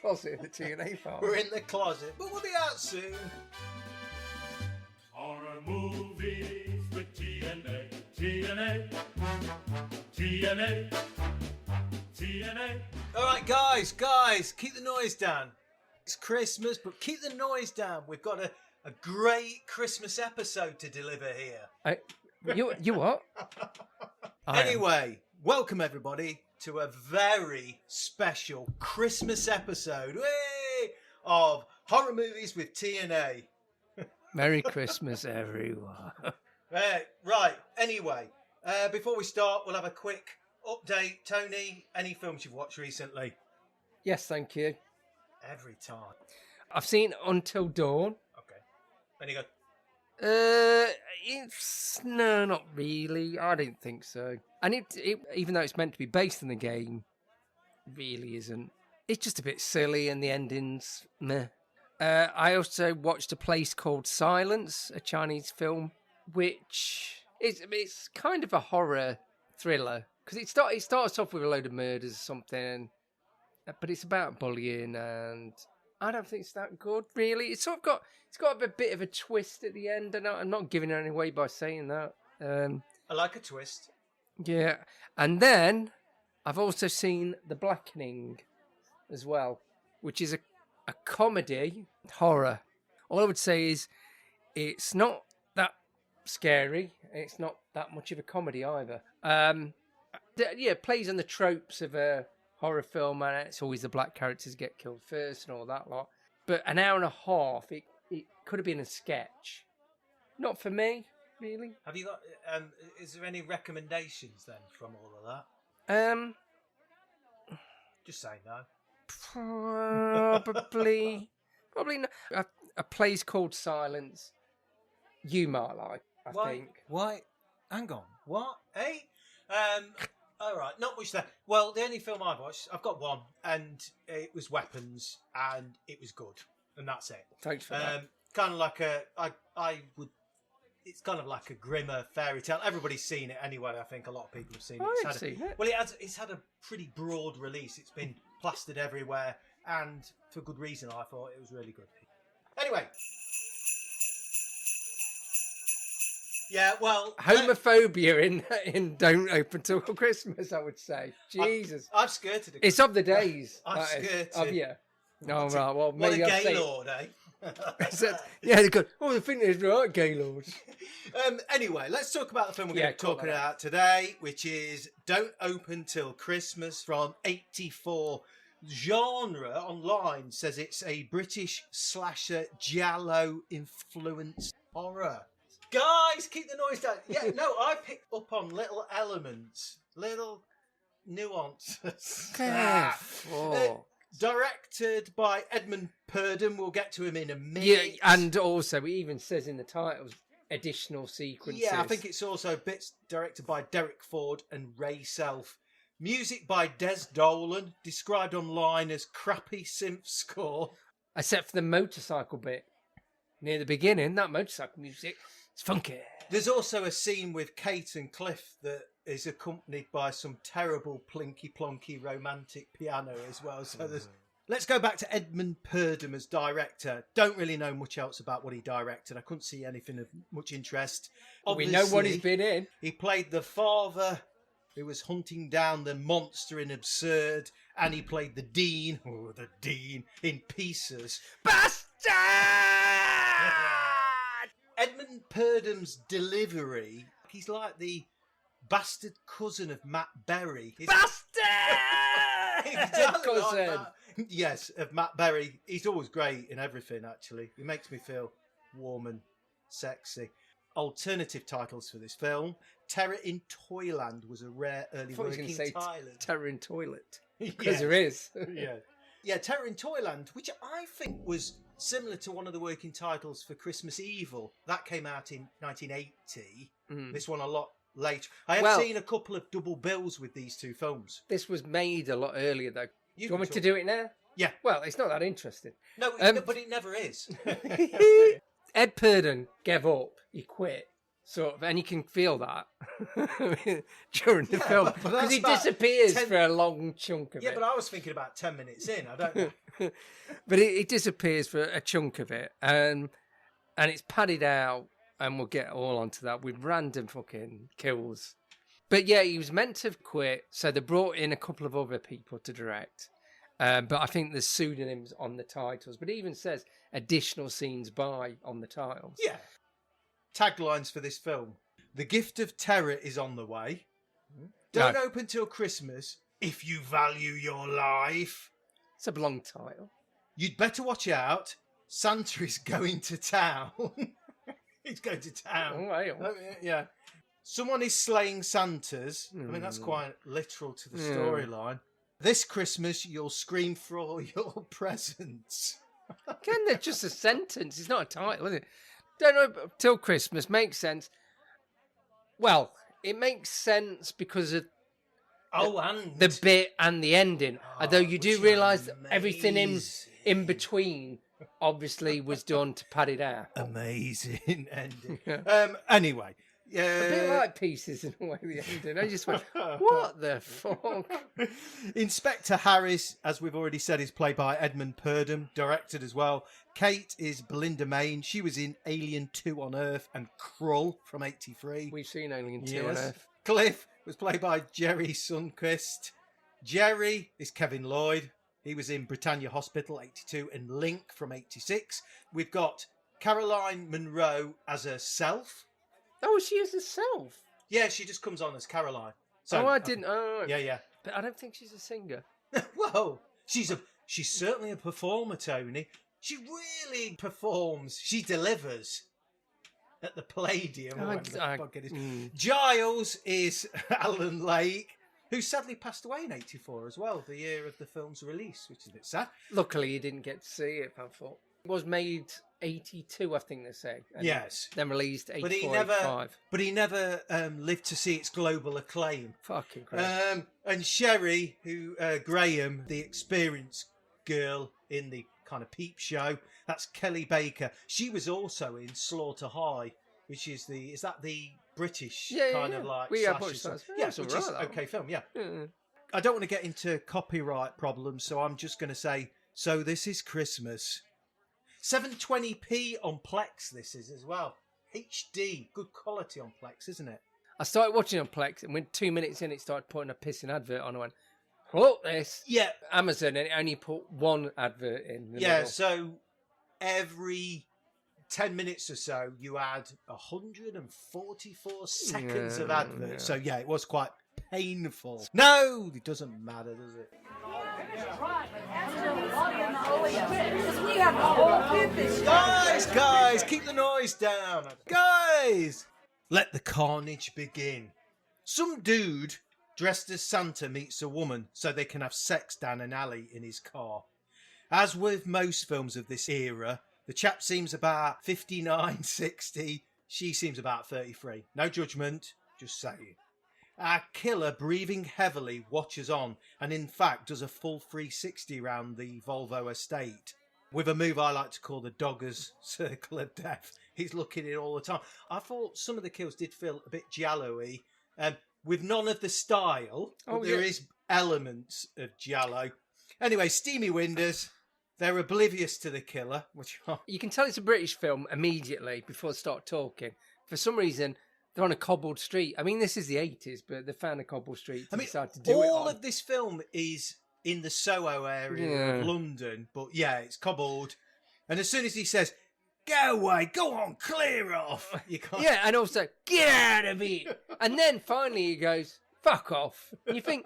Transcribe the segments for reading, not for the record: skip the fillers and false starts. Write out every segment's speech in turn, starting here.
closet in the TNA farm. We're in the closet, but we'll be out soon. Horror movies with TNA, TNA, TNA, TNA. All right, guys, keep the noise down. It's Christmas, but keep the noise down. We've got a great Christmas episode to deliver here. You what? Anyway, welcome everybody to a very special Christmas episode of Horror Movies with TNA. Merry Christmas, everyone. Right, anyway, before we start, we'll have a quick update. Tony, any films you've watched recently? Yes, thank you. Every time. I've seen Until Dawn. Okay. Then you go, No, not really. I don't think so. And it even though it's meant to be based on the game, really isn't. It's just a bit silly, and the ending's meh. I also watched A Place Called Silence, a Chinese film, which it's kind of a horror thriller because it starts off with a load of murders or something, but it's about bullying, and I don't think it's that good, really. It's got a bit of a twist at the end, and I'm not giving it any away by saying that. I like a twist. Yeah, and then I've also seen The Blackening as well, which is a comedy horror. All I would say is it's not that scary. It's not that much of a comedy either. It plays on the tropes of a horror film, and it's always the black characters get killed first and all that lot. But an hour and a half, it could have been a sketch. Not for me, really. Have you got? Is there any recommendations then from all of that? Just say no. Probably not. A Place Called Silence. You might like. I think. Why? Hang on. What? Hey. All right. Not much there. Well, the only film I've watched, I've got one, and it was Weapons, and it was good, and that's it. Thanks for that. Kind of like it's kind of like a grimmer fairy tale. Everybody's seen it anyway. I think a lot of people have seen it. I've seen it. Well, it's had a pretty broad release. It's been plastered everywhere, and for good reason. I thought it was really good. Anyway, yeah. Well, homophobia in Don't Open Till Christmas, I would say. Jesus, I've skirted it. It's of the days. I've skirted. Oh yeah. No, right. Well, What maybe a I'll gay say. lord, eh? Yeah, they're good. Oh, the thing is, right, gay lords. Anyway, let's talk about the film we're going to talk about today, which is Don't Open Till Christmas from '84. Genre online says it's a British slasher giallo influenced horror. Guys, keep the noise down. Yeah, no, I picked up on little elements, little nuances. Directed by Edmund Purdom. We'll get to him in a minute. Yeah, and also it even says in the titles additional sequences. Yeah, I think it's also bits directed by Derek Ford and Ray Self. Music by Des Dolan, described online as crappy synth score. Except for the motorcycle bit near the beginning. That motorcycle music, it's funky. There's also a scene with Kate and Cliff that is accompanied by some terrible plinky-plonky romantic piano as well. So let's go back to Edmund Purdom as director. Don't really know much else about what he directed. I couldn't see anything of much interest. We know what he's been in. He played the father who was hunting down the monster in Absurd, and he played the Dean, in Pieces. Bastard! Edmund Purdom's delivery, he's like the bastard cousin of Matt Berry. Bastard! Cousin. Like yes, of Matt Berry. He's always great in everything, actually. He makes me feel warm and sexy. Alternative titles for this film. Terror in Toyland was a rare early working title. Terror in Toilet. Because there is. Yeah, Terror in Toyland, which I think was similar to one of the working titles for Christmas Evil. That came out in 1980. This one a lot later. I have seen a couple of double bills with these two films. This was made a lot earlier, though. Do you want me to do it now? Yeah. Well, it's not that interesting. No, but it never is. Ed Purdom gave up. He quit. Sort of, and you can feel that during the film because he disappears for a long chunk of it. Yeah, but I was thinking about 10 minutes in. I don't know. But it disappears for a chunk of it, and it's padded out, and we'll get all onto that with random fucking kills. But yeah, he was meant to have quit, so they brought in a couple of other people to direct. But I think there's pseudonyms on the titles, but it even says additional scenes by on the titles. Yeah. Taglines for this film. The gift of terror is on the way. Don't open till Christmas if you value your life. It's a long title. You'd better watch out. Santa is going to town. He's going to town. Oh, right. Yeah. Someone is slaying Santas. I mean, that's quite literal to the storyline. This Christmas, you'll scream for all your presents. Again, that's just a sentence. It's not a title, is it? Don't know till Christmas makes sense. Well, it makes sense because of the bit and the ending. Although you do realise that everything in between obviously was done to pad it out. Amazing ending. Anyway. A bit like Pieces in a way, the ending. I just went, what the fuck? Inspector Harris, as we've already said, is played by Edmund Purdom, directed as well. Kate is Belinda Main. She was in Alien 2 on Earth and Krull from 83. We've seen Alien 2 on Earth. Cliff was played by Jerry Sundquist. Jerry is Kevin Lloyd. He was in Britannia Hospital 82 and Link from 86. We've got Caroline Munro as herself. Oh, she is herself. Yeah, she just comes on as Caroline. So, I didn't. Oh, yeah. But I don't think she's a singer. Whoa, she's certainly a performer, Tony. She really performs. She delivers at the Palladium. Giles is Alan Lake, who sadly passed away in 84 as well, the year of the film's release, which is a bit sad. Luckily, you didn't get to see it, I thought. It was made 82, I think they say. Yes. Then released 84, 85. But he never lived to see its global acclaim. Fucking great. And Sherry, Graham, the experienced girl in the kind of peep show, that's Kelly Baker. She was also in Slaughter High, which is that the British kind of like... Yes, which is okay film, yeah. I don't want to get into copyright problems, so I'm just going to say, so this is Christmas. 720p on Plex this is as well. HD, good quality on Plex, isn't it? I started watching on Plex, and when 2 minutes in, it started putting a pissing advert on. I went, look this. Yeah. Amazon, and it only put one advert in. Yeah, so every 10 minutes or so, you had 144 seconds of adverts. So, yeah, it was quite painful. No, it doesn't matter, does it? Guys, keep the noise down. Guys, let the carnage begin. Some dude dressed as Santa meets a woman so they can have sex down an alley in his car. As with most films of this era, the chap seems about 59, 60. She seems about 33. No judgment, just saying. Our killer, breathing heavily, watches on and in fact does a full 360 round the Volvo estate. With a move I like to call the Dogger's Circle of Death. He's looking in all the time. I thought some of the kills did feel a bit giallo-y, with none of the style, but there is elements of giallo. Anyway, steamy windows. They're oblivious to the killer. You can tell it's a British film immediately before they start talking. For some reason, they're on a cobbled street. I mean, this is the 80s, but they found a cobbled street to decide to do it on. All of this film is in the Soho area of London, but yeah, it's cobbled. And as soon as he says, go away, go on, clear off, you can't... Yeah, and also, get out of here. And then finally he goes, fuck off. And you think...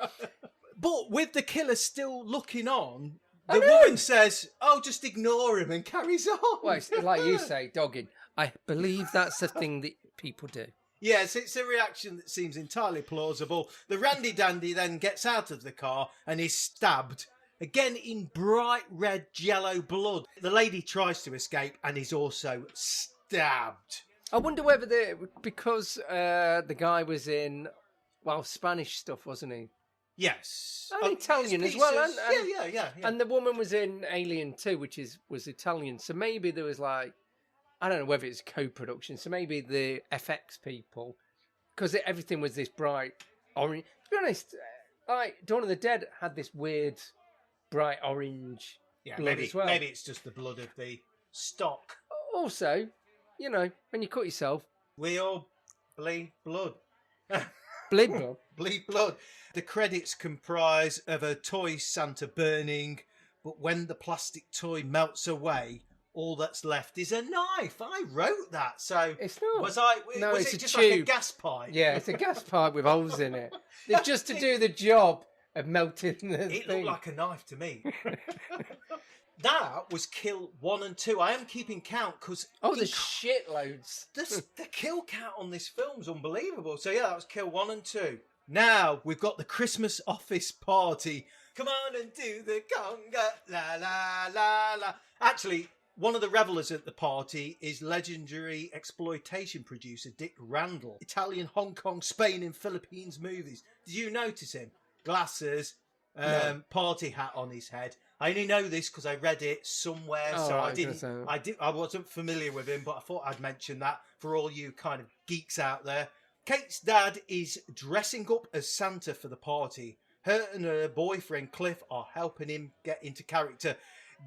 But with the killer still looking on, the woman says, oh, just ignore him and carries on. Well, it's like you say, dogging. I believe that's the thing that people do. Yes, it's a reaction that seems entirely plausible. The randy dandy then gets out of the car and is stabbed, again in bright red jello blood. The lady tries to escape and is also stabbed. I wonder whether because the guy was in, Spanish stuff, wasn't he? Yes. And Italian as well. And, yeah. And the woman was in Alien 2, which was Italian. So maybe there was I don't know whether it's co-production. So maybe the FX people, because everything was this bright orange. To be honest, Dawn of the Dead had this weird bright orange Yeah, blood maybe, as well. maybe it's just the blood of the stock. Also, you know, when you cut yourself, We all bleed blood. bleed blood. Bleed blood. The credits comprise of a toy Santa burning, but when the plastic toy melts away, all that's left is a knife. I wrote that, so It's not. was No, was it's it a just like a tube. gas pipe? Yeah, it's a gas pipe with holes in it. It's just to do the job of melting the It thing. looked like a knife to me. That was kill 1 and 2. I am keeping count because there's shitloads. the kill count on this film's unbelievable. So yeah, that was kill 1 and 2. Now we've got the Christmas office party. Come on and do the conga, la la la la. Actually, one of the revelers at the party is legendary exploitation producer Dick Randall. Italian, Hong Kong, Spain and Philippines movies. Did you notice him? Glasses, No. party hat on his head. I only know this because I read it somewhere, Oh, so I I was didn't. gonna say. I wasn't familiar with him, but I thought I'd mention that for all you kind of geeks out there. Kate's dad is dressing up as Santa for the party. Her and her boyfriend Cliff are helping him get into character.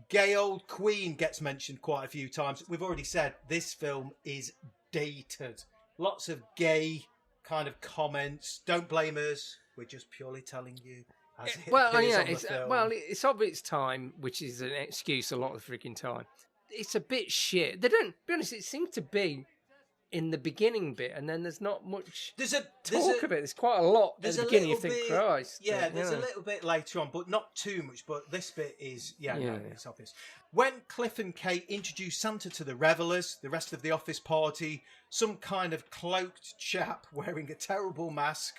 Gay old Queen gets mentioned quite a few times. We've already said this film is dated. Lots of gay kind of comments. Don't blame us. We're just purely telling you. As it appears on the film. It's of its time, which is an excuse a lot of the freaking time. It's a bit shit. They don't, be honest, it seems to be in the beginning bit, and then there's not much talk of it. There's quite a lot at the beginning. You think, Christ. Yeah, but, there's a little bit later on, but not too much. But this bit is, Yeah. it's obvious. When Cliff and Kate introduce Santa to the revelers, the rest of the office party, some kind of cloaked chap wearing a terrible mask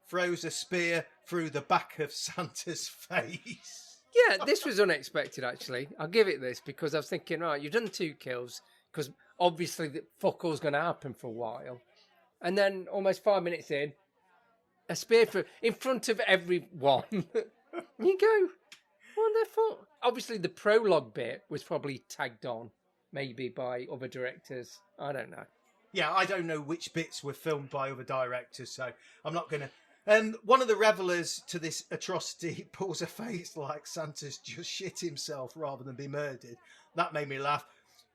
throws a spear through the back of Santa's face. Yeah, this was unexpected, actually. I'll give it this, because I was thinking, right, you've done 2 kills, because obviously the fuck all's going to happen for a while. And then almost 5 minutes in, a spear in front of everyone. You go, what the fuck? Obviously the prologue bit was probably tagged on, maybe by other directors. I don't know. Yeah, I don't know which bits were filmed by other directors, so I'm not going to... one of the revelers to this atrocity pulls a face like Santa's just shit himself rather than be murdered. That made me laugh.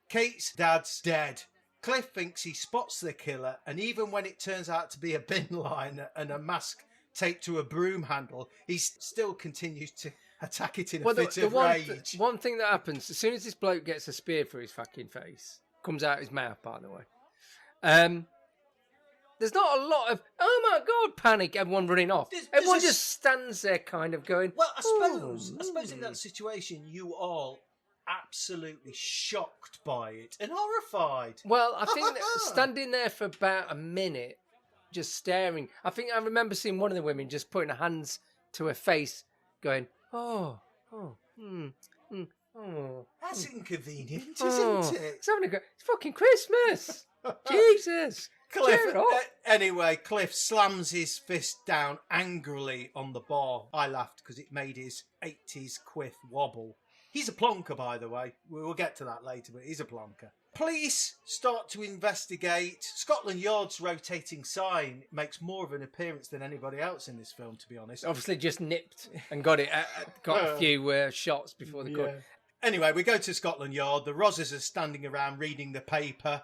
Kate's dad's dead. Cliff thinks he spots the killer, and even when it turns out to be a bin liner and a mask taped to a broom handle, he still continues to attack it in a fit of rage. One thing that happens, as soon as this bloke gets a spear through his fucking face, comes out his mouth, by the way, there's not a lot of, oh my God, panic, everyone running off. Everyone just stands there kind of going... Well, I suppose in that situation, you are absolutely shocked by it and horrified. Well, I think that standing there for about a minute, just staring, I think I remember seeing one of the women just putting her hands to her face, going, oh. That's inconvenient, isn't it? It's fucking Christmas. Jesus. Cliff, anyway, Cliff slams his fist down angrily on the bar. I laughed because it made his 80s quiff wobble. He's a plonker, by the way. We'll get to that later, but he's a plonker. Police start to investigate. Scotland Yard's rotating sign makes more of an appearance than anybody else in this film, to be honest. Obviously just nipped and got a few shots before the cut. Anyway, we go to Scotland Yard. The Rozzers are standing around reading the paper.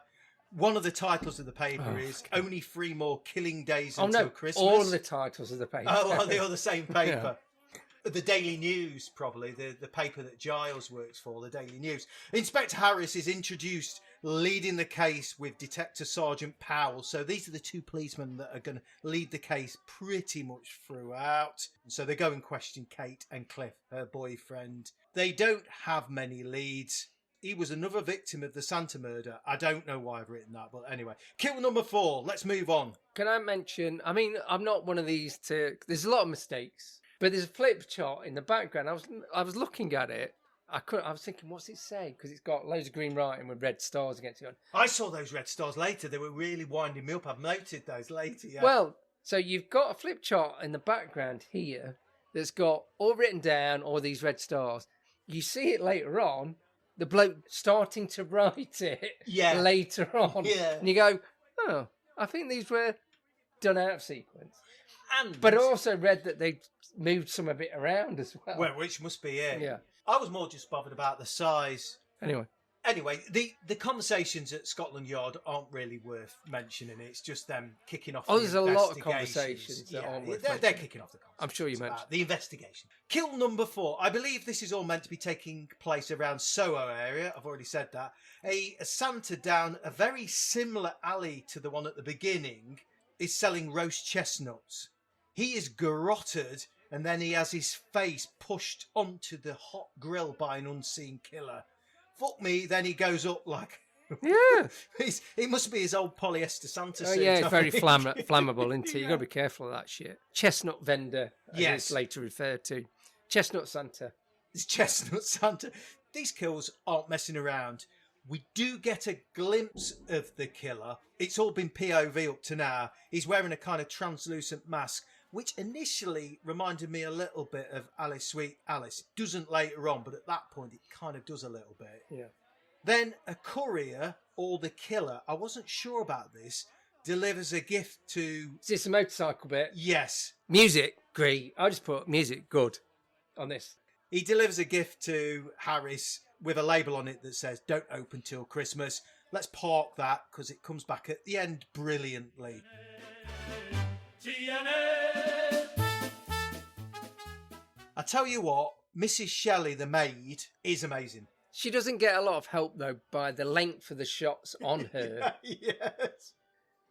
One of the titles of the paper is Only 3 More Killing Days Until Christmas. All the titles of the paper. Oh, they are the same paper. Yeah. The Daily News, probably, the paper that Giles works for, the Daily News. Inspector Harris is introduced, leading the case with Detective Sergeant Powell. So these are the 2 policemen that are going to lead the case pretty much throughout. So they go and question Kate and Cliff, her boyfriend. They don't have many leads. He was another victim of the Santa murder. I don't know why I've written that, but anyway. Kill number 4. Let's move on. Can I mention, I mean, I'm not one of these there's a lot of mistakes, but there's a flip chart in the background. I was looking at it. I was thinking, what's it say? Because it's got loads of green writing with red stars against it. I saw those red stars later. They were really winding me up. I've noted those later, yeah. Well, so you've got a flip chart in the background here that's got all written down, all these red stars. You see it later on, the bloke starting to write it later on. Yeah. And you go, oh, I think these were done out of sequence. And but I also read that they moved some of it around as well. Well, which must be it. Yeah. I was more just bothered about the size. Anyway, the conversations at Scotland Yard aren't really worth mentioning. It's just them kicking off. there's a lot of conversations that aren't worth they're mentioning. kicking off the conversations. I'm sure you mentioned the investigation. Kill number 4. I believe this is all meant to be taking place around Soho area. I've already said that. A Santa down a very similar alley to the one at the beginning is selling roast chestnuts. He is garroted, and then he has his face pushed onto the hot grill by an unseen killer. Fuck me, then he goes up like... Yeah. He must be his old polyester Santa suit. Yeah, it's very flammable, isn't it? You've got to be careful of that shit. Chestnut vendor, as it's later referred to. Chestnut Santa. It's Chestnut Santa. These kills aren't messing around. We do get a glimpse of the killer. It's all been POV up to now. He's wearing a kind of translucent mask, which initially reminded me a little bit of Alice Sweet Alice. It doesn't later on, but at that point it kind of does a little bit. Yeah. Then a courier, or the killer, I wasn't sure about this, delivers a gift to... Is this a motorcycle bit? Yes. Music, great. I just put music, good, on this. He delivers a gift to Harris with a label on it that says, "Don't open till Christmas." Let's park that, because it comes back at the end brilliantly. TNA. I tell you what, Mrs. Shelley, the maid, is amazing. She doesn't get a lot of help, though, by the length of the shots on her. Yes.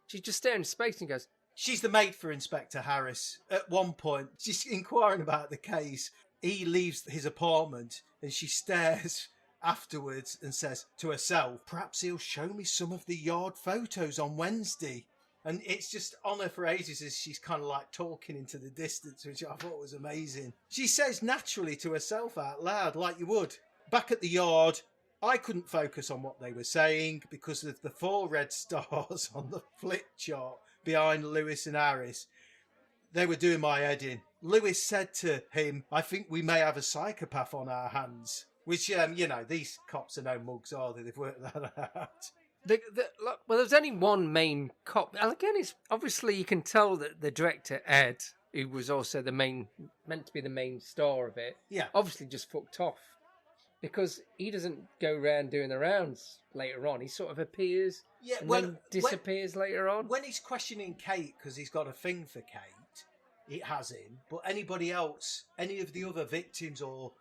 She's just staring into space and goes... She's the maid for Inspector Harris. At one point, she's inquiring about the case. He leaves his apartment and she stares afterwards and says to herself, "Perhaps he'll show me some of the yard photos on Wednesday." And it's just on her for ages as she's kind of like talking into the distance, which I thought was amazing. She says naturally to herself out loud, like you would. Back at the yard, I couldn't focus on what they were saying because of the 4 red stars on the flip chart behind Lewis and Harris. They were doing my head in. Lewis said to him, "I think we may have a psychopath on our hands." Which, these cops are no mugs, are they? They've worked that out. Well, there's only one main cop. And again, it's obviously you can tell that the director, Ed, who was also meant to be the main star of it, obviously just fucked off. Because he doesn't go around doing the rounds later on. He sort of appears and then disappears later on. When he's questioning Kate, because he's got a thing for Kate, it has him. But anybody else, any of the other victims or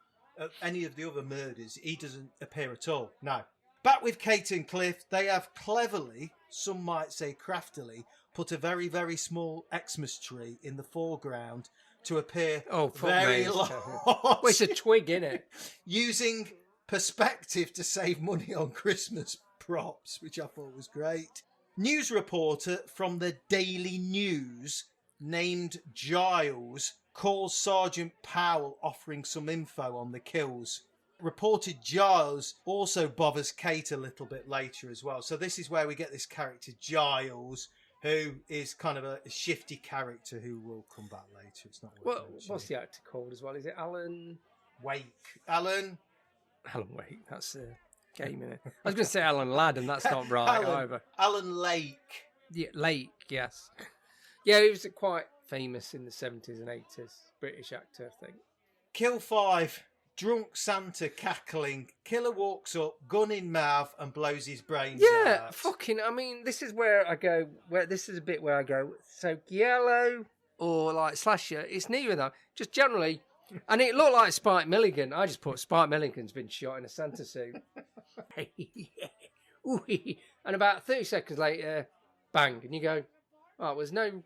any of the other murders, he doesn't appear at all. No. Back with Kate and Cliff, they have cleverly, some might say craftily, put a very, very small Xmas tree in the foreground to appear very large. Well, it's a twig, innit? Using perspective to save money on Christmas props, which I thought was great. News reporter from the Daily News named Giles calls Sergeant Powell offering some info on the kills. Reported Giles also bothers Kate a little bit later as well. So this is where we get this character Giles, who is kind of a shifty character who will come back later. It's not worth mentioning. What's the actor called as well? Is it Alan Wake? Alan Wake. That's a game, innit? I was going to say Alan Ladd, and that's not right either. Alan Lake. Yeah, Lake, yes. Yeah, he was quite famous in the 70s and 80s. British actor, I think. Kill 5. Drunk Santa cackling. Killer walks up, gun in mouth, and blows his brains out. Yeah, I mean, this is where I go, this is a bit where I go, so yellow or like slasher, it's neither though. Just generally, and it looked like Spike Milligan. I just put Spike Milligan's been shot in a Santa suit. And about 30 seconds later, bang, and you go, oh, there's no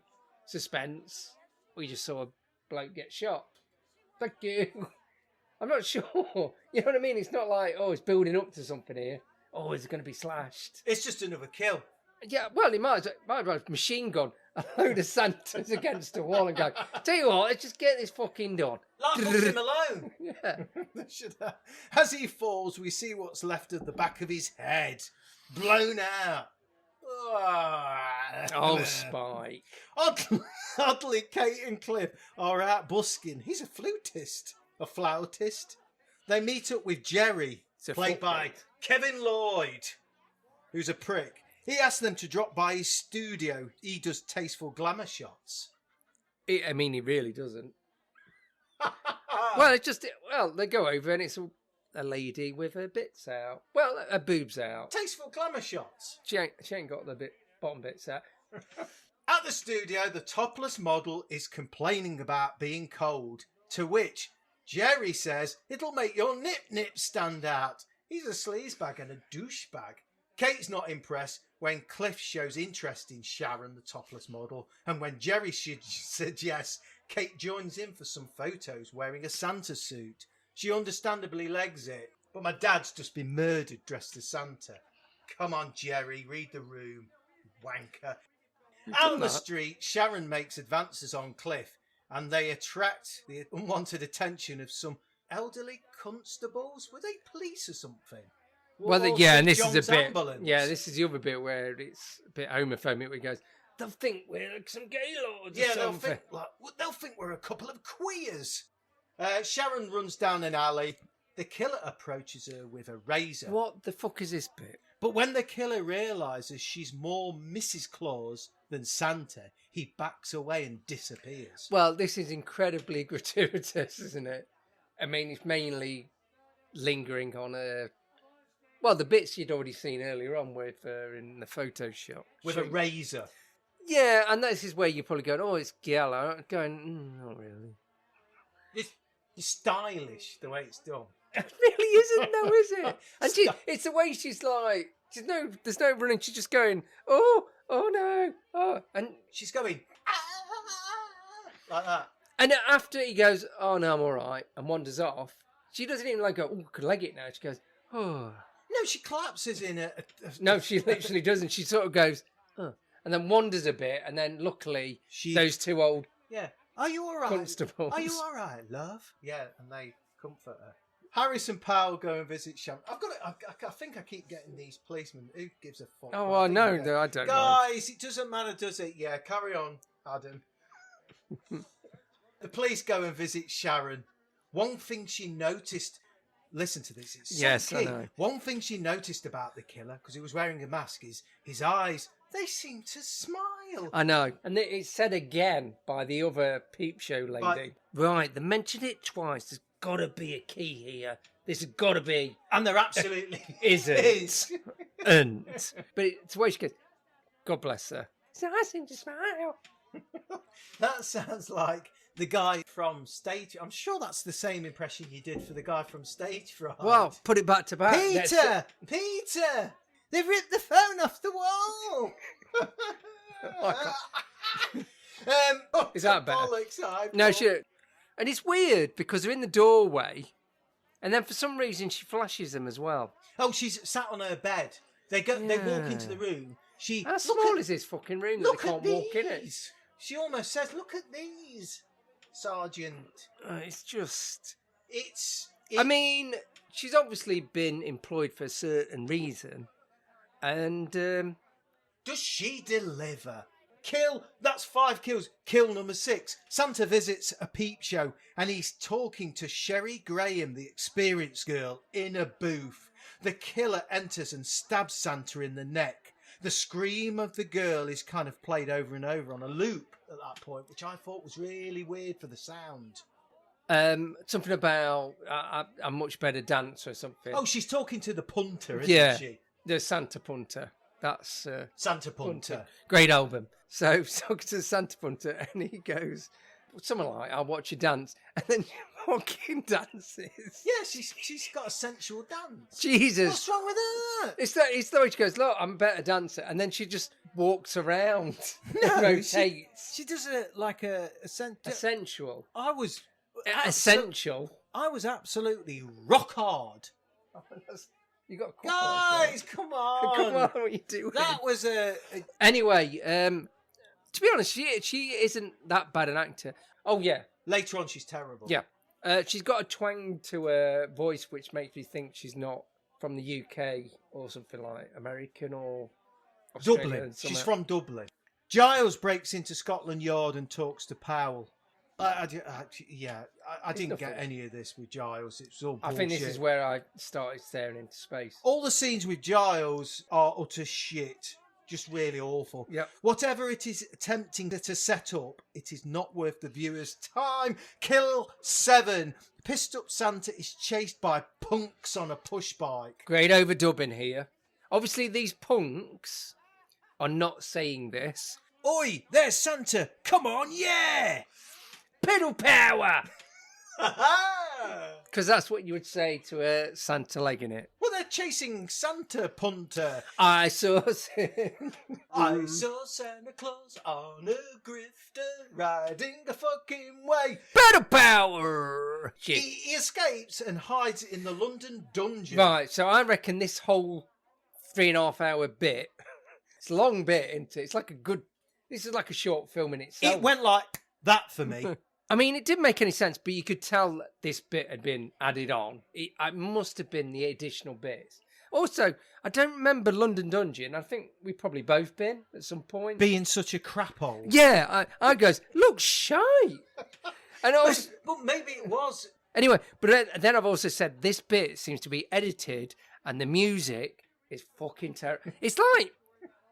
suspense. We just saw a bloke get shot. Thank you. I'm not sure. You know what I mean? It's not like, it's building up to something here. Oh, is it going to be slashed? It's just another kill. Yeah, well, he might have machine gun a load of Santas against the wall and go, tell you what, let's just get this fucking done. Leave him alone. Yeah. As he falls, we see what's left of the back of his head. Blown out. Oh, Spike. Oddly, Kate and Cliff are out busking. He's a flutist. A flautist. They meet up with Jerry, played by Kevin Lloyd, who's a prick. He asks them to drop by his studio. He does tasteful glamour shots. He really doesn't. Well, they go over and it's all a lady with her bits out. Well, her boobs out. Tasteful glamour shots. She ain't got the bottom bits out. At the studio, the topless model is complaining about being cold, to which Jerry says it'll make your nip stand out. He's a sleazebag and a douchebag. Kate's not impressed when Cliff shows interest in Sharon, the topless model, and when Jerry suggests Kate joins in for some photos wearing a Santa suit. She understandably legs it, but my dad's just been murdered dressed as Santa. Come on, Jerry, read the room, wanker. Out on the street, Sharon makes advances on Cliff, and they attract the unwanted attention of some elderly constables. Were they police or something? Well, Or yeah, St. and this John's is a bit. ambulance? Yeah, this is the other bit where it's a bit homophobic. Where he goes, they'll think we're like some gay lords. Yeah, or something. they'll think we're a couple of queers. Sharon runs down an alley. The killer approaches her with a razor. What the fuck is this bit? But when the killer realises she's more Mrs. Claus than Santa, he backs away and disappears. Well, this is incredibly gratuitous, isn't it? I mean, it's mainly lingering on the bits you'd already seen earlier on with in the photo shop. With a razor. Yeah, and this is where you're probably going, oh, it's giallo. Going, not really. It's stylish, the way it's done. It really isn't, though, is it? And it's the way she's like, there's no running. She's just going, oh no, oh, and she's going like that. And after he goes, oh no, I'm all right, and wanders off, she doesn't even like go, oh, I could leg it now. She goes, oh. No, she collapses in a No, she literally doesn't. She sort of goes, oh, and then wanders a bit, and then luckily those two old Are you all right? Constables. Are you all right, love? Yeah, and they comfort her. Harris and Powell go and visit Sharon. I think I keep getting these policemen. Who gives a fuck? Oh, I know. I don't know. Guys, it doesn't matter, does it? Yeah, carry on, Adam. The police go and visit Sharon. One thing she noticed... Listen to this. It's so key. I know. One thing she noticed about the killer, because he was wearing a mask, is his eyes, they seem to smile. I know. And it's said again by the other peep show lady. Right, they mentioned it twice. There's got to be a key here. There's got to be. And there absolutely isn't. And. But it's the way she goes, God bless her. It's nice to smile. That sounds like the guy from Stage... I'm sure that's the same impression you did for the guy from Stage Fright. Well, put it back to back. Peter! They've ripped the phone off the wall! Is that better? Bollocks, no, and it's weird because they're in the doorway, and then for some reason she flashes them as well. Oh, she's sat on her bed. They walk into the room. How small is this fucking room that they can't walk in it? She almost says, "Look at these, Sergeant." It's just... I mean, she's obviously been employed for a certain reason, and... Does she deliver? Kill, that's 5 kills. Kill number 6. Santa visits a peep show and he's talking to Sherry Graham, the experienced girl, in a booth. The killer enters and stabs Santa in the neck. The scream of the girl is kind of played over and over on a loop at that point, which I thought was really weird for the sound. Something about a much better dancer or something. Oh, she's talking to the punter, isn't she? The Santa Punter. That's Santa Punter. Great album. So he's talking to the Santa Punter and he goes, something like, I'll watch you dance. And then she fucking dances. Yeah, she's got a sensual dance. Jesus. What's wrong with that? It's the way she goes, look, I'm a better dancer. And then she just walks around and rotates. She does it like a sensual. Essential. I was absolutely rock hard. You got a guys, come on. Come on, what are you doing? That was Anyway, to be honest, she isn't that bad an actor. Oh, yeah. Later on, she's terrible. Yeah. She's got a twang to her voice which makes me think she's not from the UK or something like American or Australian. Dublin. She's from Dublin. Giles breaks into Scotland Yard and talks to Powell. I didn't get any of this with Giles. It's all bullshit. I think this is where I started staring into space. All the scenes with Giles are utter shit. Just really awful. Yep. Whatever it is attempting to set up, it is not worth the viewer's time. Kill 7. Pissed up Santa is chased by punks on a push bike. Great overdubbing here. Obviously, these punks are not saying this. Oi, there's Santa. Come on, yeah. Pedal power! Because that's what you would say to a Santa legging it. Well, they're chasing Santa punter. I saw I saw Santa Claus on a grifter riding a fucking way. pedal power! Shit. He escapes and hides in the London dungeon. Right, so I reckon this whole 3.5 hour bit, it's a long bit, isn't it? It's like this is like a short film in itself. It went like that for me. I mean, it didn't make any sense, but you could tell that this bit had been added on. It must have been the additional bits. Also, I don't remember London Dungeon. I think we've probably both been at some point. Being such a crap hole. Yeah, I goes, look, shite. And also, But maybe it was. anyway, but then I've also said this bit seems to be edited and the music is fucking terrible. It's like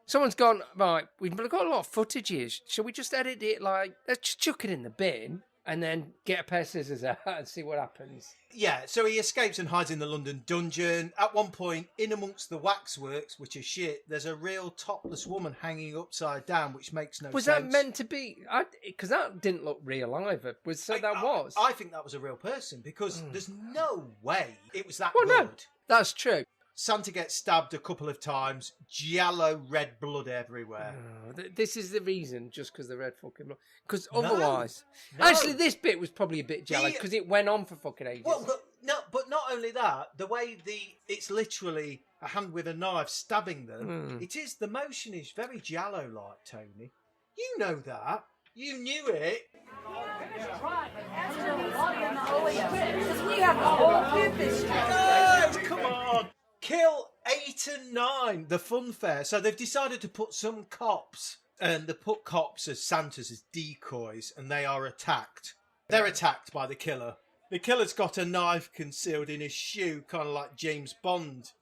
someone's gone, right, we've got a lot of footage here. Shall we just edit it like, let's just chuck it in the bin and then get a pair of scissors out and see what happens? Yeah, so he escapes and hides in the London dungeon. At one point, in amongst the waxworks, which is shit, there's a real topless woman hanging upside down, which makes no sense. Was that meant to be? Because that didn't look real either. I think that was a real person, because there's no way it was that Well, good. no, that's true. Santa gets stabbed a couple of times, giallo red blood everywhere. This is the reason, just because the red fucking blood. Because No, otherwise, no. actually, this bit was probably a bit jelly because it went on for fucking ages. Well, but not only that, the way it's literally a hand with a knife stabbing them. The motion is very giallo-like, Tony. You know that. You knew it. Because we have the whole purpose. Guys, come on. Kill 8 and 9, the fun fair. So they've decided to put some cops, and they put cops as Santas as decoys, and they are attacked. They're attacked by the killer. The killer's got a knife concealed in his shoe, kind of like James Bond.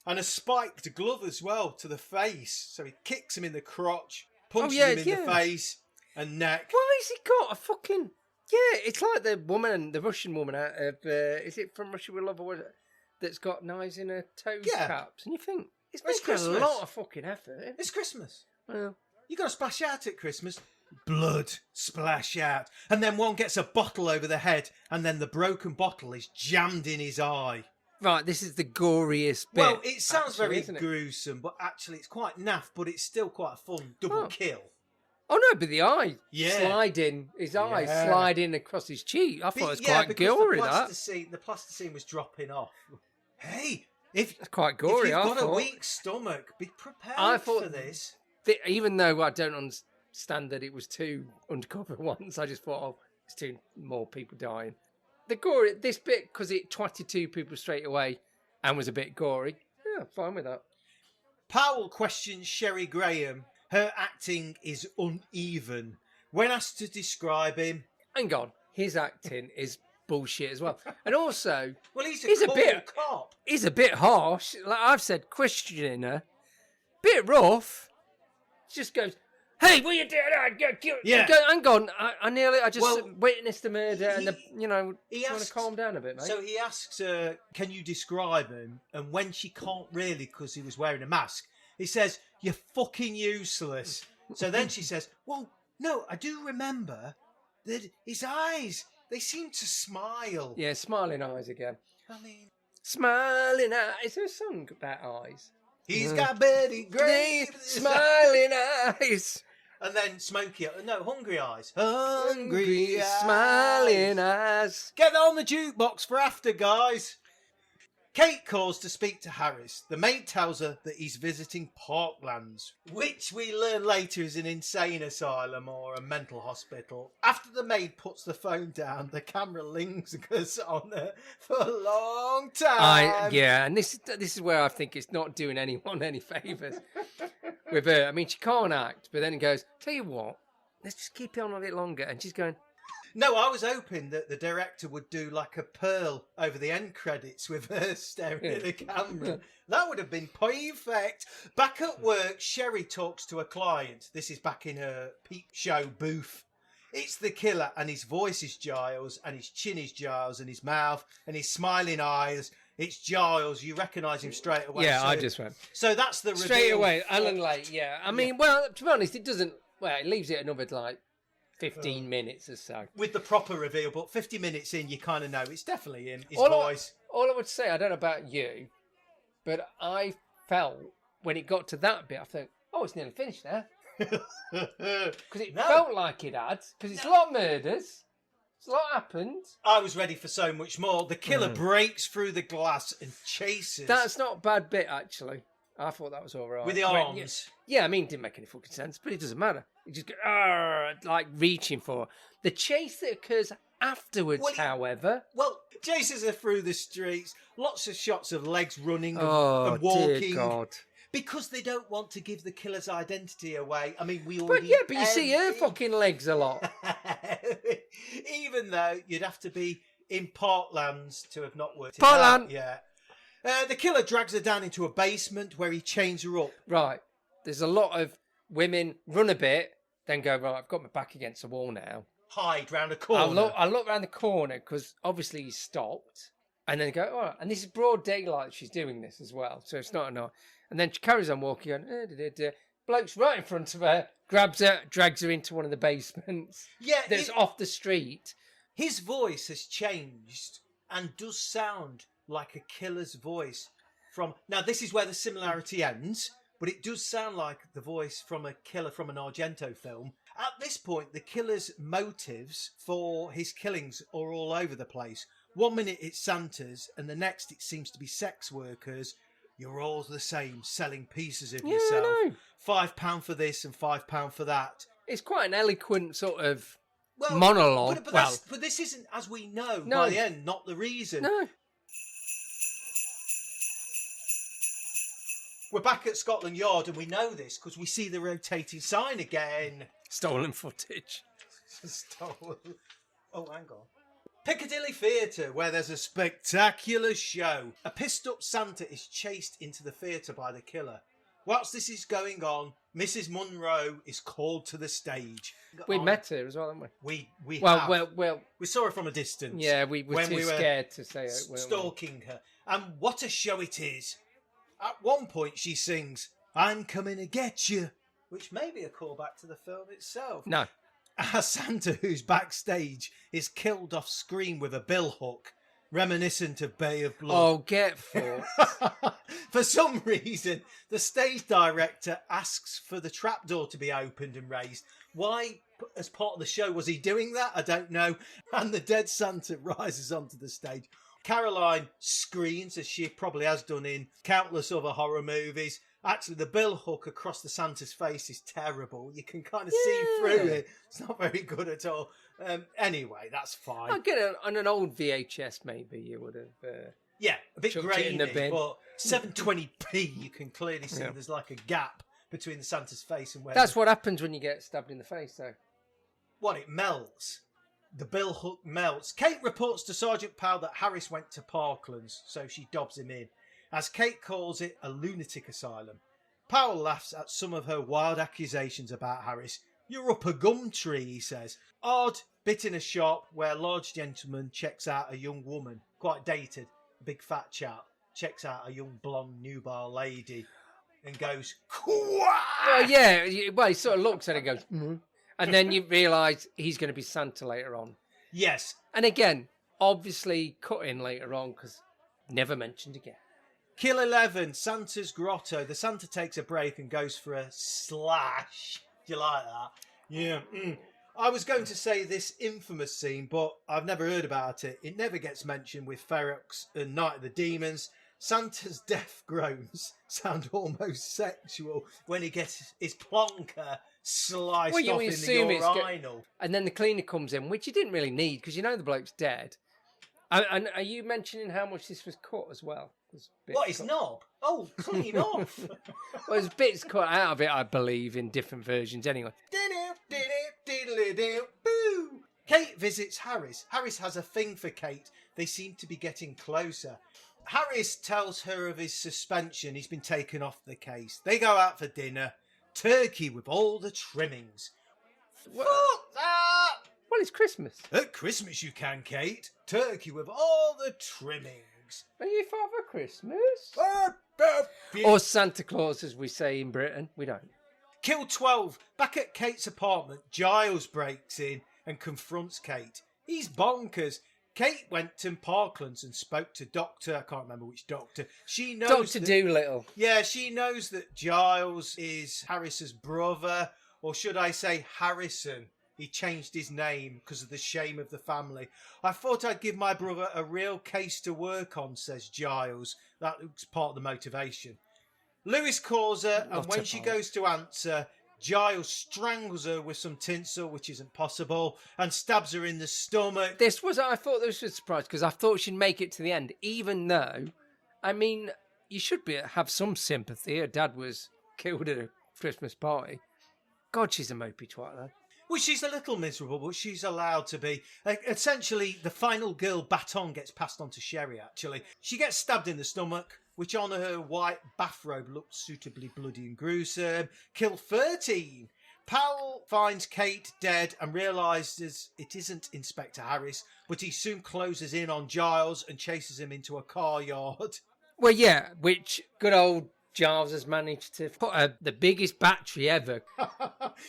And a spiked glove as well to the face. So he kicks him in the crotch, punches him in the face and neck. Why has he got a fucking... Yeah, it's like the Russian woman out of... is it From Russia With Love or what? That's got knives in her toes caps. And you think, it's making Christmas. a lot of fucking effort. It's Christmas. Well, You got to splash out at Christmas. Blood splash out. And then one gets a bottle over the head, and then the broken bottle is jammed in his eye. right, this is the goriest bit. Well, it sounds actually, very isn't it? gruesome, but actually it's quite naff, but it's still quite a fun double kill. Oh no, but the eye sliding, his eye Yeah. sliding across his cheek. I thought it was quite because gory, the that. plasticine was dropping off. Hey, if That's quite gory, if you've I got a thought. weak stomach, be prepared I thought for this. Even though I don't understand that it was 2 undercover ones, I just thought, it's 2 more people dying. The gory, this bit, because it twatted 2 people straight away and was a bit gory. Yeah, fine with that. Powell questions Sherry Graham. Her acting is uneven. When asked to describe him, Hang on, his acting is bullshit as well. And also, well, he's He's a cool bit- cop. he's a bit harsh. Like I've said, questioning her, bit rough. Just goes, hey, what you doing? Yeah. Hang on, I just Well, witnessed the murder and he trying asks- to calm down a bit, mate. So he asks her, can you describe him? And when she can't really because he was wearing a mask, he says, you're fucking useless. So then she says, well, no, I do remember that his eyes, they seem to smile. Yeah, smiling eyes again. I mean, Smiling eyes. Is there a song about eyes? he's got Betty Grape. Smiling eyes. And then hungry eyes. Hungry eyes. Smiling eyes. Get that on the jukebox for after, guys. Kate calls to speak to Harris. The maid tells her that he's visiting Parklands, which we learn later is an insane asylum or a mental hospital. After the maid puts the phone down, the camera lingers on her for a long time. And this is where I think it's not doing anyone any favours with her. I mean, she can't act, but then it goes, tell you what, let's just keep it on a bit longer. And she's going, No, I was hoping that the director would do like a pearl over the end credits with her staring at the camera. That would have been perfect. Back at work, Sherry talks to a client. This is back in her peep show booth. It's the killer, and his voice is Giles, and his chin is Giles, and his mouth, and his smiling eyes. It's Giles. You recognise him straight away. Yeah, so, I just went. So that's the reveal. Straight away, Alan Lake, yeah. I mean, well, to be honest, it doesn't... Well, it leaves it another, 15 minutes or so. With the proper reveal, but 50 minutes in, you kind of know it's definitely him, his all voice. All I would say, I don't know about you, but I felt when it got to that bit, I thought, oh, it's nearly finished now. Because it felt like it had, because it's a lot of murders. A lot happened. I was ready for so much more. The killer breaks through the glass and chases. That's not a bad bit, actually. I thought that was all right. With the arms. Yeah, I mean, it didn't make any fucking sense, but it doesn't matter. You just go, like reaching for her. The chase that occurs afterwards, however. Well, chases her through the streets. Lots of shots of legs running Dear and walking. God. Because they don't want to give the killer's identity away. I mean, we But already... yeah, but you see her fucking legs a lot. Even though you'd have to be in Portlands to have not worked it Portland. out. Yeah. The killer drags her down into a basement where he chains her up. Right. There's a lot of women run a bit, then go, right, I've got my back against the wall now. Hide round a corner. I look round the corner because obviously he's stopped. And then go, all right. And this is broad daylight she's doing this as well. So it's not enough. And then she carries on walking on. Bloke's right in front of her, grabs her, drags her into one of the basements. Yeah, that's off the street. His voice has changed and does sound like a killer's voice from... Now, this is where the similarity ends, but it does sound like the voice from a killer from an Argento film. At this point, the killer's motives for his killings are all over the place. 1 minute it's Santas, and the next it seems to be sex workers. You're all the same, selling pieces of yourself. I know. £5 for this and £5 for that. It's quite an eloquent sort of monologue. But this isn't, as we know, by the end, not the reason. No. We're back at Scotland Yard, and we know this because we see the rotating sign again. Stolen footage. Stolen. Oh, hang on. Piccadilly Theatre, where there's a spectacular show. A pissed-up Santa is chased into the theatre by the killer. Whilst this is going on, Mrs. Munro is called to the stage. We met her as well, haven't we? We saw her from a distance. Yeah, we were too scared to say it. Stalking her. And what a show it is. At one point she sings, "I'm coming to get you," which may be a callback to the film itself. No. Our Santa, who's backstage, is killed off screen with a bill hook, reminiscent of Bay of Blood. Oh, get fucked. For some reason, the stage director asks for the trapdoor to be opened and raised. Why, as part of the show, was he doing that? I don't know. And the dead Santa rises onto the stage. Caroline screams, as she probably has done in countless other horror movies. Actually, the bill hook across the Santa's face is terrible. You can kind of see through it. It's not very good at all. Anyway, that's fine. I get it on an old VHS, maybe you would have. Yeah, a bit grainy, but 720p, you can clearly see there's like a gap between the Santa's face and where... That's what happens when you get stabbed in the face, though. What, it melts? The bill hook melts. Kate reports to Sergeant Powell that Harris went to Parklands, so she dobs him in. As Kate calls it a lunatic asylum. Powell laughs at some of her wild accusations about Harris. "You're up a gum tree," he says. Odd bit in a shop where a large gentleman checks out a young woman, quite dated, a big fat chap, checks out a young blonde nubile lady and goes, "Quack!" Well, yeah, well, he sort of looks at it and goes, and then you realise he's going to be Santa later on. Yes. And again, obviously cut in later on because never mentioned again. Kill 11, Santa's Grotto. The Santa takes a break and goes for a slash. Do you like that? Yeah. I was going to say this infamous scene, but I've never heard about it. It never gets mentioned with Ferox and Night of the Demons. Santa's death groans sound almost sexual when he gets his plonker sliced off in the urinal. And then the cleaner comes in, which you didn't really need because you know the bloke's dead. And are you mentioning how much this was cut as well? What, his knob? Oh, clean off. Well, there's bits cut out of it, I believe, in different versions anyway. Kate visits Harris. Harris has a thing for Kate. They seem to be getting closer. Harris tells her of his suspension. He's been taken off the case. They go out for dinner. Turkey with all the trimmings. What? Fuck that! Well, it's Christmas. At Christmas you can, Kate. Turkey with all the trimmings. Are you Father Christmas? Or Or Santa Claus, as we say in Britain. We don't. Kill 12. Back at Kate's apartment, Giles breaks in and confronts Kate. He's bonkers. Kate went to Parklands and spoke to I can't remember which doctor. She knows Dr. Doolittle. Yeah, she knows that Giles is Harris's brother, or should I say Harrison. He changed his name because of the shame of the family. I thought I'd give my brother a real case to work on, says Giles. That's part of the motivation. Lewis calls her, and when she goes to answer, Giles strangles her with some tinsel, which isn't possible, and stabs her in the stomach. I thought this was a surprise because I thought she'd make it to the end, even though, I mean, you should have some sympathy. Her dad was killed at a Christmas party. God, she's a mopey twat, though. Well, she's a little miserable, but she's allowed to be. Essentially, the final girl baton gets passed on to Sherry, actually. She gets stabbed in the stomach, which on her white bathrobe looks suitably bloody and gruesome. Kill 13. Powell finds Kate dead and realises it isn't Inspector Harris, but he soon closes in on Giles and chases him into a car yard. Well, yeah, which good old Giles has managed to put the biggest battery ever.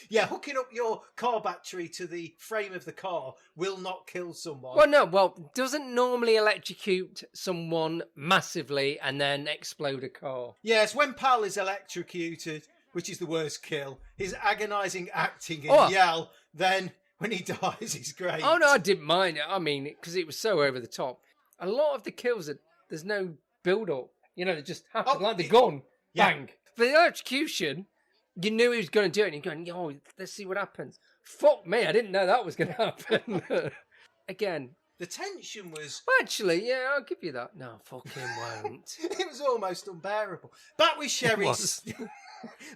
Yeah, hooking up your car battery to the frame of the car will not kill someone. Doesn't normally electrocute someone massively and then explode a car. Yes, when Powell is electrocuted, which is the worst kill, his agonising acting and yell, then when he dies, he's great. Oh, no, I didn't mind it. I mean, because it was so over the top. A lot of the kills, there's no build-up. You know, they just happen like the gun. Yeah. Bang. For the electrocution, you knew he was going to do it, and you're going, oh, let's see what happens. Fuck me, I didn't know that was going to happen. Again. The tension was... Actually, yeah, I'll give you that. No, fucking won't. It was almost unbearable. Back with Sherry.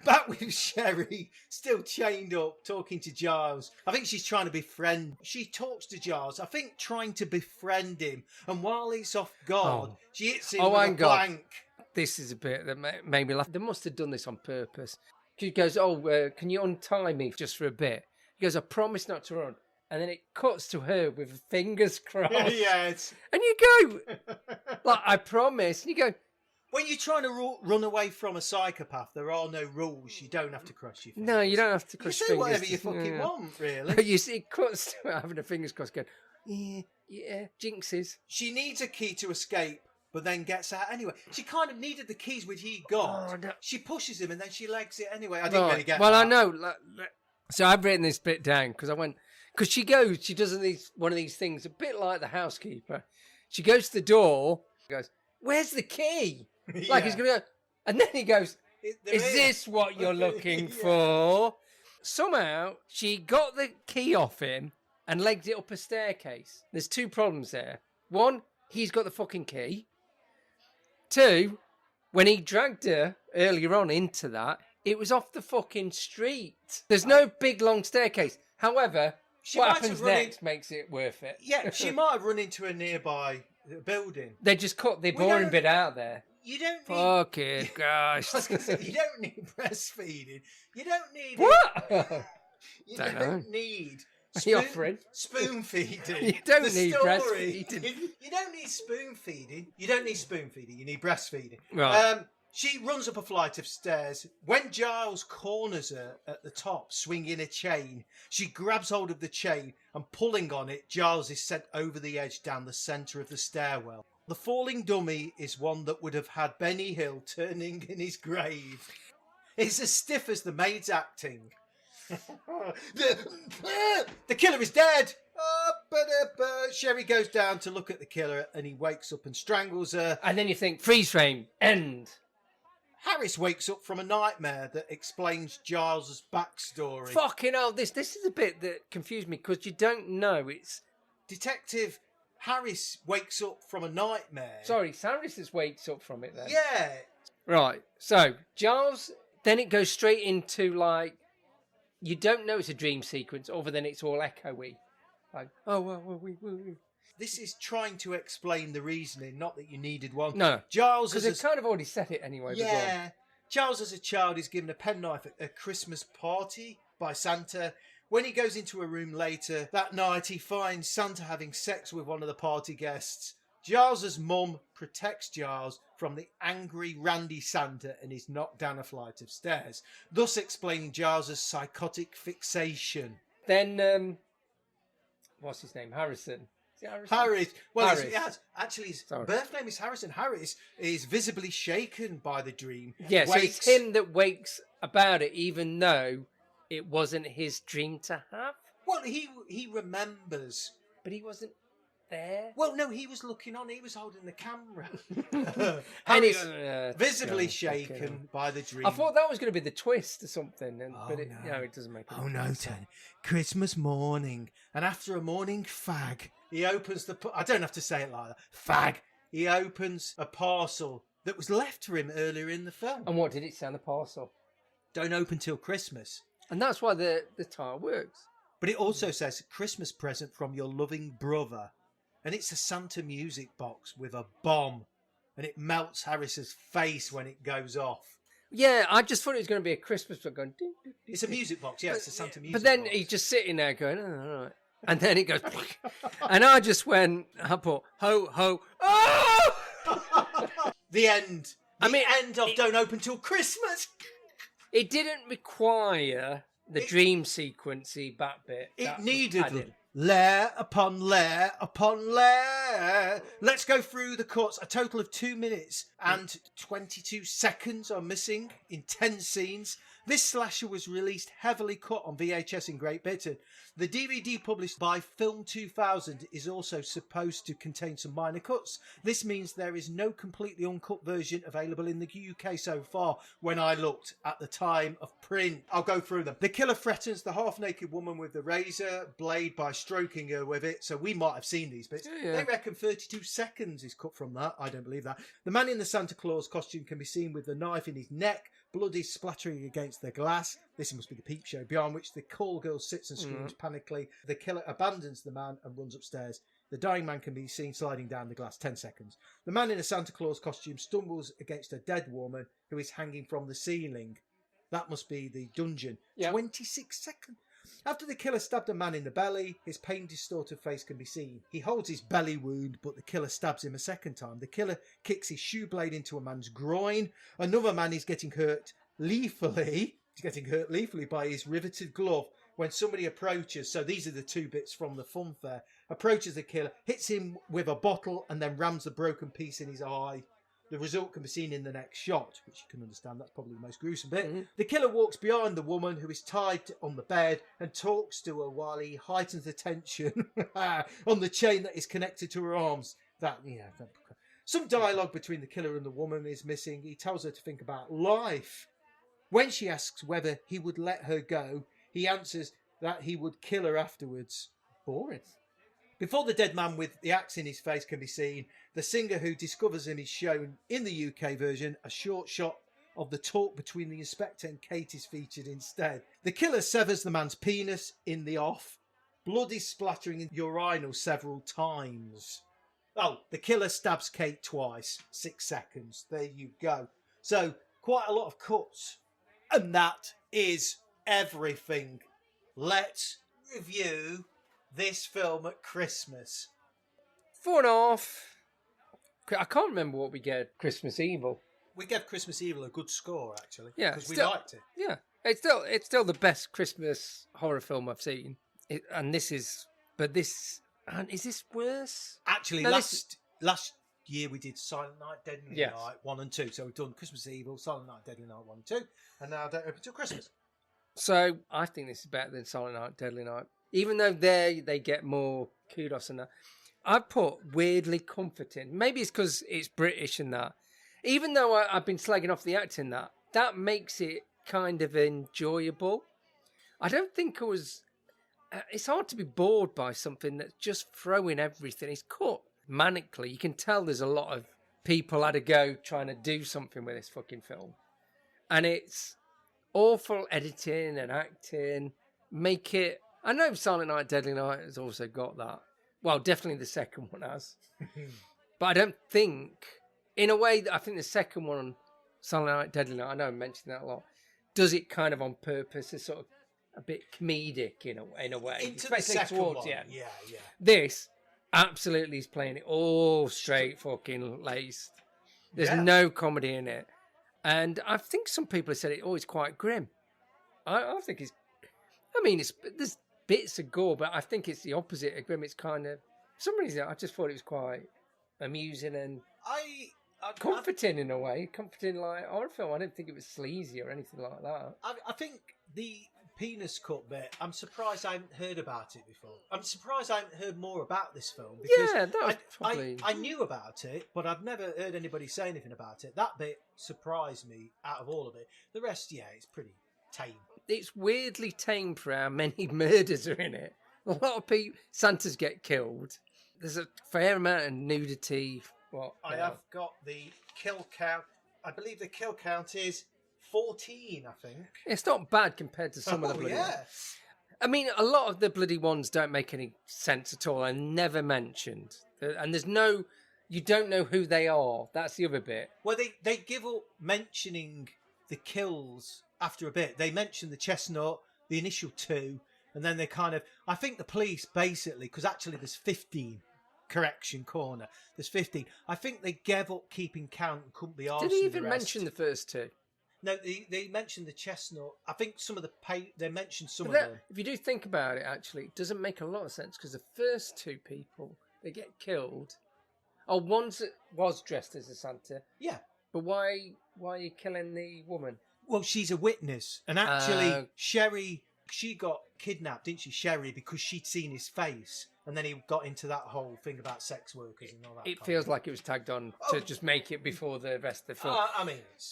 Back with Sherry, still chained up, talking to Giles. I think she's trying to befriend. She talks to Giles, I think trying to befriend him. And while he's off guard, she hits him with a plank. This is a bit that made me laugh. They must have done this on purpose. She goes, can you untie me just for a bit? He goes, I promise not to run. And then it cuts to her with her fingers crossed. Yes. And you go, like, I promise. And you go... When you're trying to run away from a psychopath, there are no rules. You don't have to cross your fingers. No, you don't have to cross your fingers. You say whatever you fucking want, really. But you see, it cuts to her having her fingers crossed going, yeah, jinxes. She needs a key to escape, but then gets out anyway. She kind of needed the keys which he got. Oh, no. She pushes him and then she legs it anyway. I didn't really get that. Well, I know. So I've written this bit down because she does one of these things, a bit like the housekeeper. She goes to the door, goes, where's the key? Like he's going to go, and then he goes, is this what you're looking for? Somehow she got the key off him and legged it up a staircase. There's two problems there. One, he's got the fucking key. Two, when he dragged her earlier on into that, it was off the fucking street. There's no big long staircase. However, what happens next makes it worth it. Yeah, she might have run into a nearby building. They just cut the boring bit out there. You don't need... Fuck it, gosh. You don't need breastfeeding. You don't need... What? You don't need... Spoon feeding. You don't need breastfeeding. You don't need spoon feeding. You don't need spoon feeding. You need breastfeeding. Right. She runs up a flight of stairs. When Giles corners her at the top, swinging a chain, she grabs hold of the chain and pulling on it, Giles is sent over the edge down the centre of the stairwell. The falling dummy is one that would have had Benny Hill turning in his grave. It's as stiff as the maid's acting. The killer is dead. Sherry goes down to look at the killer and he wakes up and strangles her. And then you think, freeze frame, end. Harris wakes up from a nightmare that explains Giles' backstory. Fucking hell, this is a bit that confused me because you don't know. It's Detective Harris wakes up from a nightmare. Sorry, Harris wakes up from it then. Yeah. Right, so Giles, then it goes straight into like, you don't know it's a dream sequence other than it's all echoey. Like, oh, well, we. This is trying to explain the reasoning, not that you needed one. No, Giles because as they've kind of already said it anyway. yeah. Giles as a child is given a penknife at a Christmas party by Santa. When he goes into a room later that night, he finds Santa having sex with one of the party guests. Giles's mum protects Giles from the angry Randy Santa and is knocked down a flight of stairs, thus explaining Giles's psychotic fixation. Then, what's his name? Harrison. Is it Harrison? Harris. Well, Harris. Actually, his birth name is Harrison. Harris is visibly shaken by the dream. Yeah, so it's him that wakes about it, even though it wasn't his dream to have. Well, he remembers. But he wasn't there. Well, no, he was looking on. He was holding the camera. And Harris, he's visibly shaken by the dream. I thought that was going to be the twist or something, but it doesn't make it. Oh no, Ted. Christmas morning, and after a morning fag, he opens the... I don't have to say it like that. Fag. He opens a parcel that was left for him earlier in the film. And what did it say on the parcel? Don't open till Christmas. And that's why the tile works. But it also says, Christmas present from your loving brother. And it's a Santa music box with a bomb. And it melts Harris's face when it goes off. Yeah, I just thought it was going to be a Christmas book going... Ding, ding, ding, it's a music box, yeah, it's a Santa music box. But then he's just sitting there going, oh, all right. And then it goes... and I just went, I thought, ho, ho, oh! The end. The end of Don't Open Till Christmas. It didn't require the dream sequencey back bit. It needed layer upon layer upon layer. Let's go through the cuts. A total of 2 minutes and 22 seconds are missing in 10 scenes. This slasher was released heavily cut on VHS in Great Britain. The DVD published by Film 2000 is also supposed to contain some minor cuts. This means there is no completely uncut version available in the UK so far when I looked at the time of print. I'll go through them. The killer threatens the half-naked woman with the razor blade by stroking her with it, so we might have seen these bits. Yeah. They reckon 32 seconds is cut from that. I don't believe that. The man in the Santa Claus costume can be seen with the knife in his neck. Blood is splattering against the glass. This must be the peep show, beyond which the call girl sits and screams panically. The killer abandons the man and runs upstairs. The dying man can be seen sliding down the glass. 10 seconds. The man in a Santa Claus costume stumbles against a dead woman who is hanging from the ceiling. That must be the dungeon. Yep. 26 seconds. After the killer stabbed a man in the belly, his pain-distorted face can be seen. He holds his belly wound, but the killer stabs him a second time. The killer kicks his shoe blade into a man's groin. Another man is getting hurt lethally. He's getting hurt lethally by his riveted glove when somebody approaches. So these are the two bits from the fun fair. Approaches the killer, hits him with a bottle, and then rams the broken piece in his eye. The result can be seen in the next shot, which you can understand. That's probably the most gruesome bit. Mm-hmm. The killer walks behind the woman who is tied on the bed and talks to her while he heightens the tension on the chain that is connected to her arms. Some dialogue between the killer and the woman is missing. He tells her to think about life. When she asks whether he would let her go, he answers that he would kill her afterwards. Boring. Before the dead man with the axe in his face can be seen, the singer who discovers him is shown in the UK version. A short shot of the talk between the inspector and Kate is featured instead. The killer severs the man's penis in the off. Blood is splattering in urinal several times. Oh, the killer stabs Kate twice. 6 seconds. There you go. So, quite a lot of cuts. And that is everything. Let's review this film at Christmas. 4.5. I can't remember what we gave Christmas Evil. We gave Christmas Evil a good score, actually. Yeah, because we liked it. Yeah, it's still the best Christmas horror film I've seen. And is this worse? Actually, last year we did Silent Night, Deadly Night 1 and 2. So we've done Christmas Evil, Silent Night, Deadly Night 1 and 2, and now Don't Open Till Christmas. So I think this is better than Silent Night, Deadly Night. Even though they get more kudos than that. I put weirdly comforting. Maybe it's because it's British and that. Even though I've been slagging off the acting, that makes it kind of enjoyable. I don't think it was... it's hard to be bored by something that's just throwing everything. It's cut manically. You can tell there's a lot of people had a go trying to do something with this fucking film. And it's awful editing and acting. Make it I know Silent Night, Deadly Night has also got that. Well, definitely the second one has. But I don't think, in a way, I think the second one, Silent Night, Deadly Night, I know I mentioned that a lot, does it kind of on purpose, as sort of a bit comedic in a way. Into the second one. Yeah. This absolutely is playing it all straight fucking laced. There's no comedy in it. And I think some people have said it's quite grim. I think it's, there's bits of gore, but I think it's the opposite of grim. It's kind of, for some reason, I just thought it was quite amusing and comforting in a way. Comforting like horror film. I didn't think it was sleazy or anything like that. I think the penis cut bit, I'm surprised I haven't heard about it before. I'm surprised I haven't heard more about this film. Because yeah, that was probably... I knew about it, but I've never heard anybody say anything about it. That bit surprised me out of all of it. The rest, it's pretty tame. It's weirdly tame for how many murders are in it. A lot of people, Santas get killed. There's a fair amount of nudity. I have got the kill count. I believe the kill count is 14, I think. It's not bad compared to some of the bloody ones. I mean, a lot of the bloody ones don't make any sense at all and never mentioned. And there's no... You don't know who they are. That's the other bit. Well, they give up mentioning the kills after a bit. They mention the chestnut, the initial 2, and then they kind of... I think the police basically... Because actually there's 15... Correction corner. There's 15. I think they gave up keeping count and couldn't be arsed. Did he even mention the first 2? No, they mentioned the chestnut. I think some of the they mentioned some of them. If you do think about it, actually, it doesn't make a lot of sense because the first 2 people, they get killed. Oh, one was dressed as a Santa. Yeah. But why are you killing the woman? Well, she's a witness. And actually, Sherry, she got kidnapped, didn't she, Sherry, because she'd seen his face. And then he got into that whole thing about sex workers and all that. It feels like it was tagged on to just make it before the rest of the film.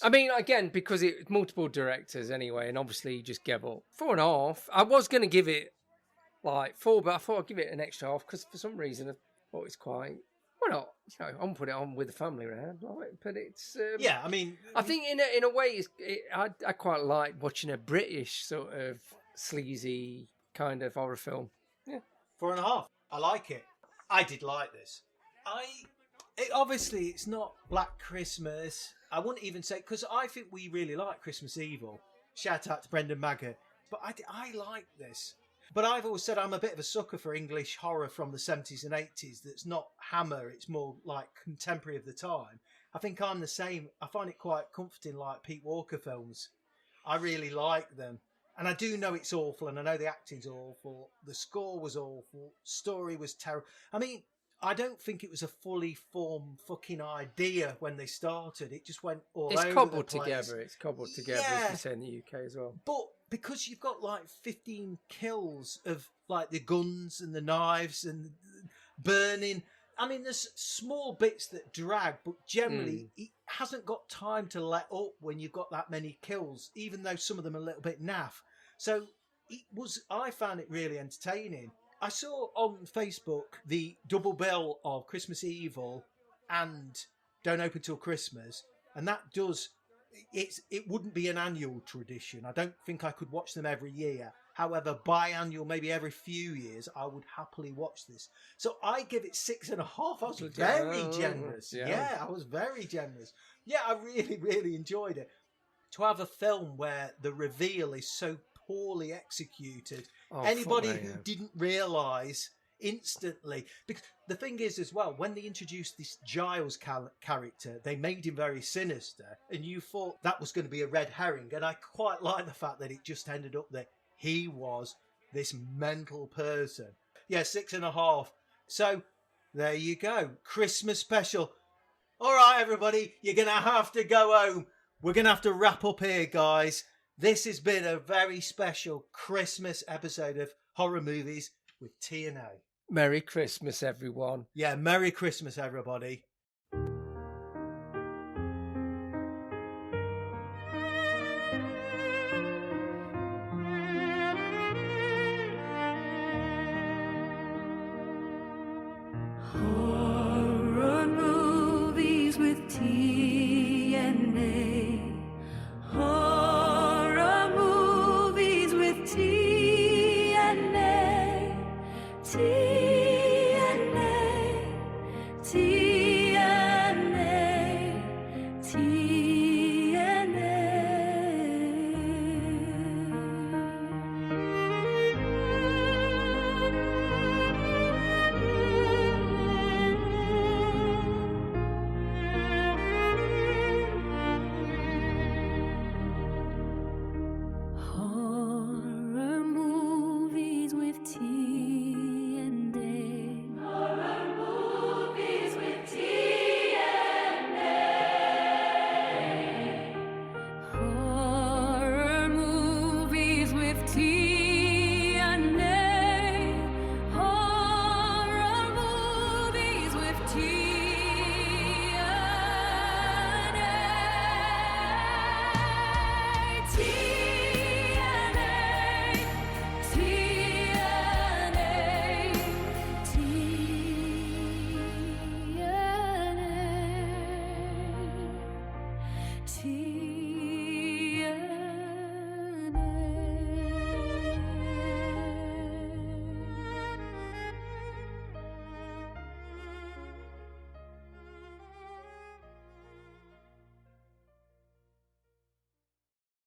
I mean, again, because it's multiple directors anyway, and obviously you just gave up 4.5. I was going to give it like 4, but I thought I'd give it an extra half because for some reason I thought it's quite. Why not? I'm gonna put it on with the family around, like, but it's. I mean, I think in a way, I quite like watching a British sort of sleazy kind of horror film. Yeah, 4.5. I like it. I did like this. Obviously, it's not Black Christmas. I wouldn't even say, because I think we really like Christmas Evil. Shout out to Brendan Maggart. But I like this. But I've always said I'm a bit of a sucker for English horror from the 70s and 80s that's not Hammer. It's more like contemporary of the time. I think I'm the same. I find it quite comforting, like Pete Walker films. I really like them. And I do know it's awful, and I know the acting's awful. The score was awful. Story was terrible. I mean, I don't think it was a fully formed fucking idea when they started. It just went all over the place. It's cobbled together, as we say in the UK as well. But because you've got like 15 kills of like the guns and the knives and burning... I mean, there's small bits that drag, but generally it hasn't got time to let up when you've got that many kills, even though some of them are a little bit naff. So I found it really entertaining. I saw on Facebook the double bill of Christmas Evil and Don't Open Till Christmas, and that it wouldn't be an annual tradition. I don't think I could watch them every year. However, biannual, maybe every few years, I would happily watch this. So I give it 6.5. I was very generous. Yeah, I was very generous. Yeah, I really, really enjoyed it. To have a film where the reveal is so poorly executed, anybody who didn't realise instantly... Because the thing is as well, when they introduced this Giles character, they made him very sinister, and you thought that was going to be a red herring. And I quite like the fact that it just ended up that he was this mental person. Yeah, 6.5. So, there you go. Christmas special. All right, everybody, you're going to have to go home. We're going to have to wrap up here, guys. This has been a very special Christmas episode of Horror Movies with TNA. Merry Christmas, everyone. Yeah, Merry Christmas, everybody. Horror movies with TNA. Horror movies with TNA. Horror movies with TNA. Horror movies with TNA. Horror movies with TNA. Horror movies with TNA.